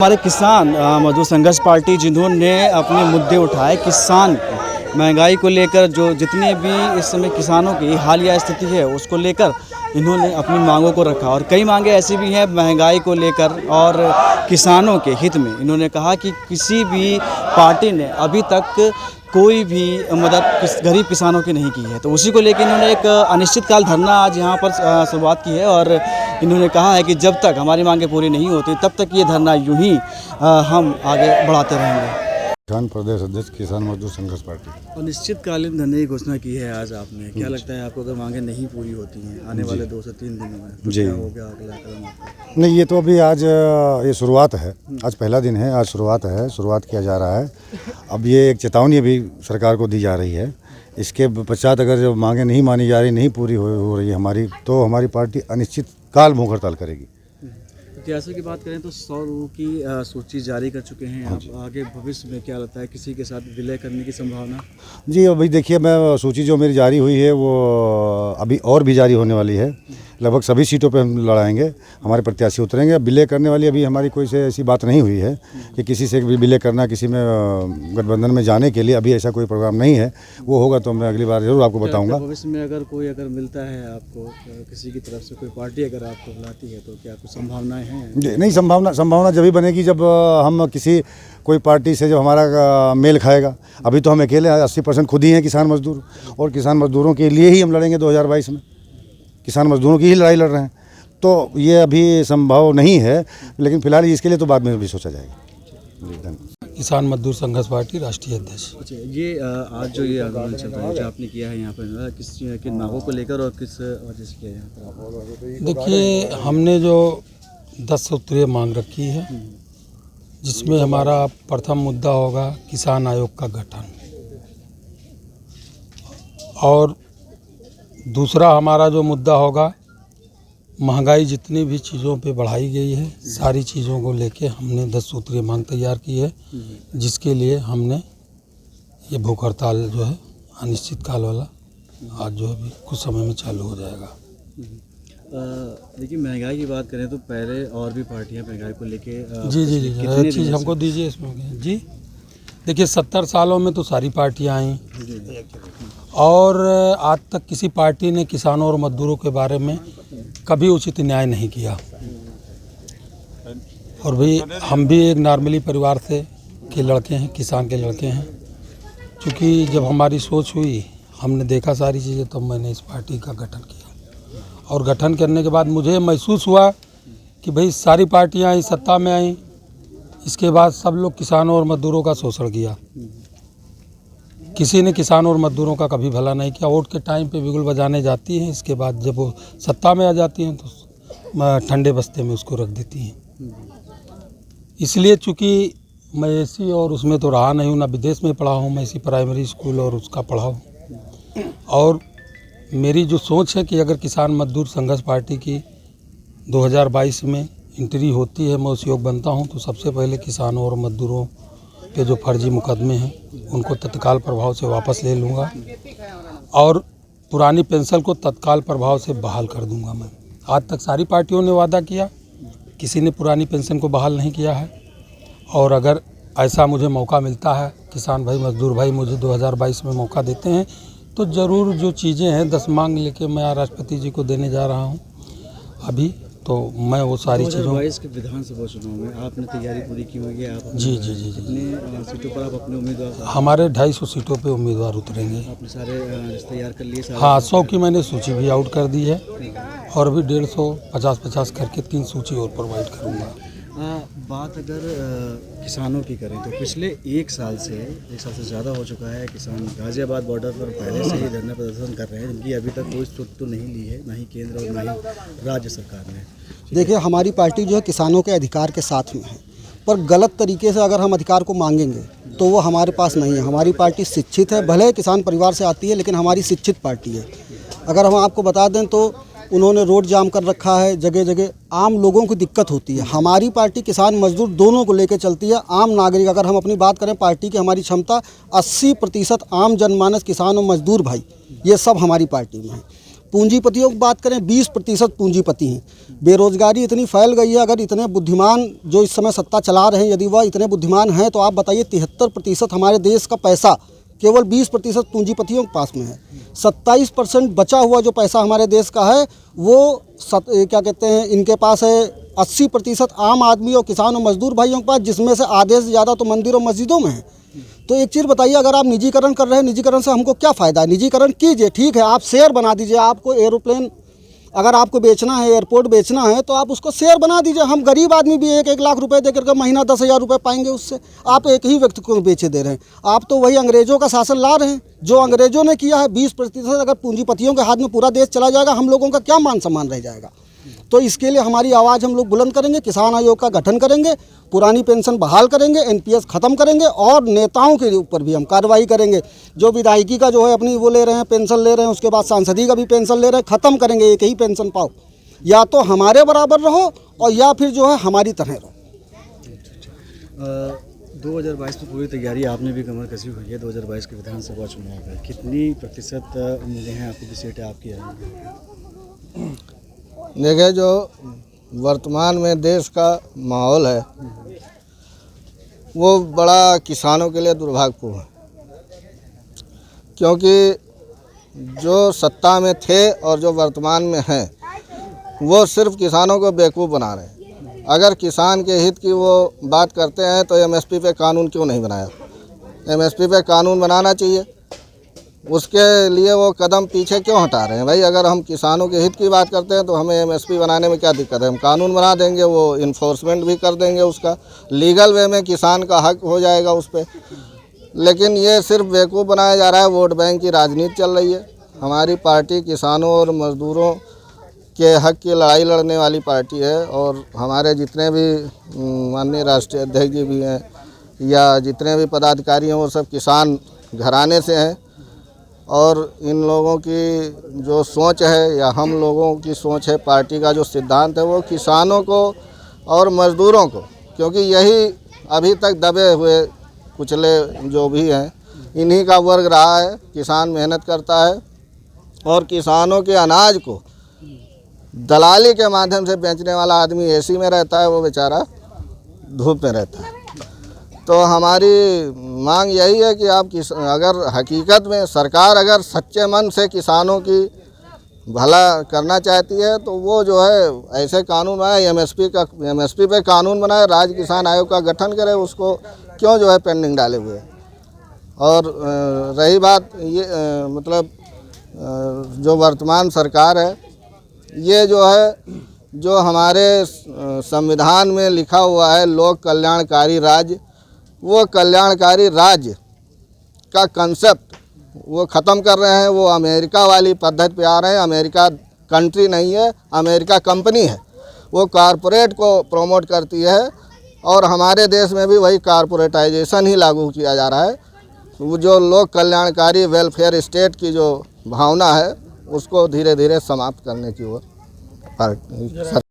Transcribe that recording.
हमारे किसान मजदूर संघर्ष पार्टी जिन्होंने अपने मुद्दे उठाए किसान महंगाई को लेकर, जो जितने भी इस समय किसानों की हालिया स्थिति है उसको लेकर इन्होंने अपनी मांगों को रखा। और कई मांगे ऐसी भी हैं महंगाई को लेकर और किसानों के हित में। इन्होंने कहा कि किसी भी पार्टी ने अभी तक कोई भी मदद गरीब किसानों की नहीं की है। तो उसी को लेकर इन्होंने एक अनिश्चितकाल धरना आज यहाँ पर शुरुआत की है और इन्होंने कहा है कि जब तक हमारी मांगें पूरी नहीं होती तब तक ये धरना यूं ही हम आगे बढ़ाते रहेंगे। किसान प्रदेश अध्यक्ष किसान मजदूर संघर्ष पार्टी। अनिश्चितकालीन धरने की घोषणा की है आज आपने, क्या लगता है आपको अगर मांगें नहीं पूरी होती हैं आने वाले 2 से 3 दिनों में तो क्या होगा अगला कदम आपका? नहीं, ये तो अभी आज ये शुरुआत है, आज पहला दिन है, आज शुरुआत किया जा रहा है। अब ये एक चेतावनी अभी सरकार को दी जा रही है। इसके पश्चात अगर जो मांगें नहीं मानी जा रही, नहीं पूरी हो रही है हमारी, तो हमारी पार्टी अनिश्चित काल भूख हड़ताल करेगी। इतिहास की बात करें तो 100 लोगों की सूची जारी कर चुके हैं आप। आगे भविष्य में क्या लगता है, किसी के साथ विलय करने की संभावना? जी अभी देखिए, मैं सूची जो मेरी जारी हुई है वो अभी और भी जारी होने वाली है। लगभग सभी सीटों पे हम लड़ाएंगे, हमारे प्रत्याशी उतरेंगे। विलय करने वाली अभी हमारी कोई से ऐसी बात नहीं हुई है कि किसी से भी विलय करना, किसी में गठबंधन में जाने के लिए अभी ऐसा कोई प्रोग्राम नहीं है। वो होगा तो मैं अगली बार जरूर आपको बताऊंगा। भविष्य में अगर मिलता है आपको किसी की तरफ से कोई पार्टी अगर आपको बुलाती है तो क्या कुछ संभावनाएं हैं? नहीं, संभावना जब ही बनेगी जब हम किसी कोई पार्टी से जब हमारा मेल खाएगा। अभी तो हम अकेले 80% खुद ही हैं किसान मजदूर, और किसान मजदूरों के लिए ही हम लड़ेंगे 2022 में। किसान मजदूरों की ही लड़ाई लड़ रहे हैं, तो ये अभी संभव नहीं है, लेकिन फिलहाल इसके लिए तो बाद में भी सोचा जाएगा। किसान मजदूर संघर्ष पार्टी राष्ट्रीय अध्यक्ष। अच्छा, ये आज जो ये आंदोलन चल रहा है जो आपने किया है यहाँ पर, किन मांगों को लेकर और किस वजह से किया यहाँ पर? देखिए, हमने जो 10 सूत्रीय मांग रखी है, जिसमें हमारा प्रथम मुद्दा होगा किसान आयोग का गठन, और दूसरा हमारा जो मुद्दा होगा महंगाई जितनी भी चीज़ों पे बढ़ाई गई है, सारी चीज़ों को लेके हमने 10 सूत्रीय मांग तैयार की है, जिसके लिए हमने ये भूख हड़ताल जो है अनिश्चितकाल वाला आज जो है कुछ समय में चालू हो जाएगा। देखिए, महंगाई की बात करें तो पहले और भी पार्टियां महंगाई को लेके जी एक चीज़ हमको दीजिए इसमें। जी देखिए, 70 सालों में तो सारी पार्टियां आई और आज तक किसी पार्टी ने किसानों और मजदूरों के बारे में कभी उचित न्याय नहीं किया। और भाई हम भी एक नॉर्मली परिवार से के लड़के हैं, किसान के लड़के हैं। क्योंकि जब हमारी सोच हुई, हमने देखा सारी चीज़ें, तब मैंने इस पार्टी का गठन किया। और गठन करने के बाद मुझे महसूस हुआ कि भाई सारी पार्टियां आई, सत्ता में आई, इसके बाद सब लोग किसानों और मजदूरों का शोषण किया। किसी ने किसानों और मजदूरों का कभी भला नहीं किया। वोट के टाइम पे बिगुल बजाने जाती हैं, इसके बाद जब वो सत्ता में आ जाती हैं तो ठंडे बस्ते में उसको रख देती हैं। इसलिए चूँकि मैं ऐसी और उसमें तो रहा नहीं हूँ, ना विदेश में पढ़ा हूँ, मैं इसी प्राइमरी स्कूल और उसका पढ़ा हूँ। और मेरी जो सोच है कि अगर किसान मजदूर संघर्ष पार्टी की 2022 में एंट्री होती है, मैं उस योग बनता हूँ, तो सबसे पहले किसानों और मजदूरों के जो फर्जी मुकदमे हैं उनको तत्काल प्रभाव से वापस ले लूँगा और पुरानी पेंशन को तत्काल प्रभाव से बहाल कर दूँगा। मैं आज तक सारी पार्टियों ने वादा किया, किसी ने पुरानी पेंशन को बहाल नहीं किया है। और अगर ऐसा मुझे मौका मिलता है, किसान भाई मजदूर भाई मुझे 2022 में मौका देते हैं, तो ज़रूर जो चीज़ें हैं 10 मांग लेके मैं राष्ट्रपति जी को देने जा रहा हूँ अभी, तो मैं वो सारी चीज़ों। 2022 के विधानसभा चुनाव में आपने तैयारी पूरी की हुई है? आप जी कितने सीटों पर आप अपने उम्मीदवार? हमारे 250 सीटों पे उम्मीदवार उतरेंगे। आपने सारे तैयार कर लिए? हाँ, 100 की मैंने सूची भी आउट कर दी है और अभी 150 50-50 करके 3 सूची और प्रोवाइड करूँगा। बात अगर किसानों की करें तो पिछले 1 साल से ज़्यादा हो चुका है, किसान गाज़ियाबाद बॉर्डर पर पहले से ही धरना प्रदर्शन कर रहे हैं, जिनकी अभी तक कोई सुध तो नहीं ली है, ना ही केंद्र और ना ही राज्य सरकार ने। देखिए, हमारी पार्टी जो है किसानों के अधिकार के साथ में है, पर गलत तरीके से अगर हम अधिकार को मांगेंगे तो वो हमारे पास नहीं है। हमारी पार्टी शिक्षित है, भले किसान परिवार से आती है, लेकिन हमारी शिक्षित पार्टी है। अगर हम आपको बता दें तो उन्होंने रोड जाम कर रखा है, जगह जगह आम लोगों को दिक्कत होती है। हमारी पार्टी किसान मजदूर दोनों को लेकर चलती है। आम नागरिक, अगर हम अपनी बात करें पार्टी की हमारी क्षमता 80% आम जनमानस, किसान और मजदूर भाई, ये सब हमारी पार्टी में है। पूंजीपतियों की बात करें 20% पूंजीपति हैं। बेरोजगारी इतनी फैल गई है, अगर इतने बुद्धिमान जो इस समय सत्ता चला रहे हैं, यदि वह इतने बुद्धिमान हैं, तो आप बताइए 73% हमारे देश का पैसा केवल 20% पूंजीपतियों के पास में है। 27% बचा हुआ जो पैसा हमारे देश का है वो क्या कहते हैं इनके पास है। 80% आम आदमी और किसान और मजदूर भाइयों के पास, जिसमें से आधे से ज़्यादा तो मंदिरों मस्जिदों में है। तो एक चीज़ बताइए, अगर आप निजीकरण कर रहे हैं, निजीकरण से हमको क्या फ़ायदा है? निजीकरण कीजिए, ठीक है, आप शेयर बना दीजिए। आपको एरोप्लेन अगर आपको बेचना है, एयरपोर्ट बेचना है, तो आप उसको शेयर बना दीजिए। हम गरीब आदमी भी 1-1 लाख रुपए दे करके महीना 10,000 रुपये पाएंगे उससे। आप एक ही व्यक्ति को बेचे दे रहे हैं। आप तो वही अंग्रेज़ों का शासन ला रहे हैं जो अंग्रेज़ों ने किया है। 20% अगर पूंजीपतियों के हाथ में पूरा देश चला जाएगा, हम लोगों का क्या मान सम्मान रह जाएगा? तो इसके लिए हमारी आवाज़ हम लोग बुलंद करेंगे। किसान आयोग का गठन करेंगे, पुरानी पेंशन बहाल करेंगे, एनपीएस ख़त्म करेंगे और नेताओं के ऊपर भी हम कार्रवाई करेंगे। जो विधायकी का जो है अपनी वो ले रहे हैं, पेंशन ले रहे हैं, उसके बाद सांसदी का भी पेंशन ले रहे हैं, ख़त्म करेंगे। एक ही पेंशन पाओ, या तो हमारे बराबर रहो और या फिर जो है हमारी तरह रहो। 2022 में पूरी तैयारी आपने भी कमर कसी हुई है। 2022 के विधानसभा चुनाव है, कितनी प्रतिशत उम्मीदें हैं आपकी, सीटें आपकी आएंगी? देखिए, जो वर्तमान में देश का माहौल है वो बड़ा किसानों के लिए दुर्भाग्यपूर्ण है, क्योंकि जो सत्ता में थे और जो वर्तमान में हैं वो सिर्फ किसानों को बेवकूफ़ बना रहे हैं। अगर किसान के हित की वो बात करते हैं तो एमएसपी पे कानून क्यों नहीं बनाया? एमएसपी पे कानून बनाना चाहिए। उसके लिए वो कदम पीछे क्यों हटा रहे हैं? भाई, अगर हम किसानों के हित की बात करते हैं तो हमें एमएसपी बनाने में क्या दिक्कत है? हम कानून बना देंगे, वो इन्फोर्समेंट भी कर देंगे, उसका लीगल वे में किसान का हक हो जाएगा उस पर। लेकिन ये सिर्फ बेवकूफ़ बनाया जा रहा है। वोट बैंक की राजनीति चल रही है। हमारी पार्टी किसानों और मज़दूरों के हक की लड़ाई लड़ने वाली पार्टी है, और हमारे जितने भी माननीय राष्ट्रीय अध्यक्ष जी भी हैं या जितने भी पदाधिकारी हैं वो सब किसान घराने से हैं। और इन लोगों की जो सोच है या हम लोगों की सोच है, पार्टी का जो सिद्धांत है, वो किसानों को और मज़दूरों को, क्योंकि यही अभी तक दबे हुए कुचले जो भी हैं इन्हीं का वर्ग रहा है। किसान मेहनत करता है और किसानों के अनाज को दलाली के माध्यम से बेचने वाला आदमी एसी में रहता है, वो बेचारा धूप में रहता है। तो हमारी मांग यही है कि आप अगर हकीकत में सरकार अगर सच्चे मन से किसानों की भला करना चाहती है तो वो जो है ऐसे कानून बनाए, एमएसपी पे कानून बनाए, राज्य किसान आयोग का गठन करे, उसको क्यों जो है पेंडिंग डाले हुए है। और रही बात ये मतलब जो वर्तमान सरकार है, ये जो है जो हमारे संविधान में लिखा हुआ है लोक कल्याणकारी राज्य, वो कल्याणकारी राज्य का कंसेप्ट वो ख़त्म कर रहे हैं। वो अमेरिका वाली पद्धति पे आ रहे हैं। अमेरिका कंट्री नहीं है, अमेरिका कंपनी है। वो कारपोरेट को प्रमोट करती है और हमारे देश में भी वही कारपोरेटाइजेशन ही लागू किया जा रहा है। वो जो लोक कल्याणकारी वेलफेयर स्टेट की जो भावना है उसको धीरे धीरे समाप्त करने की ओर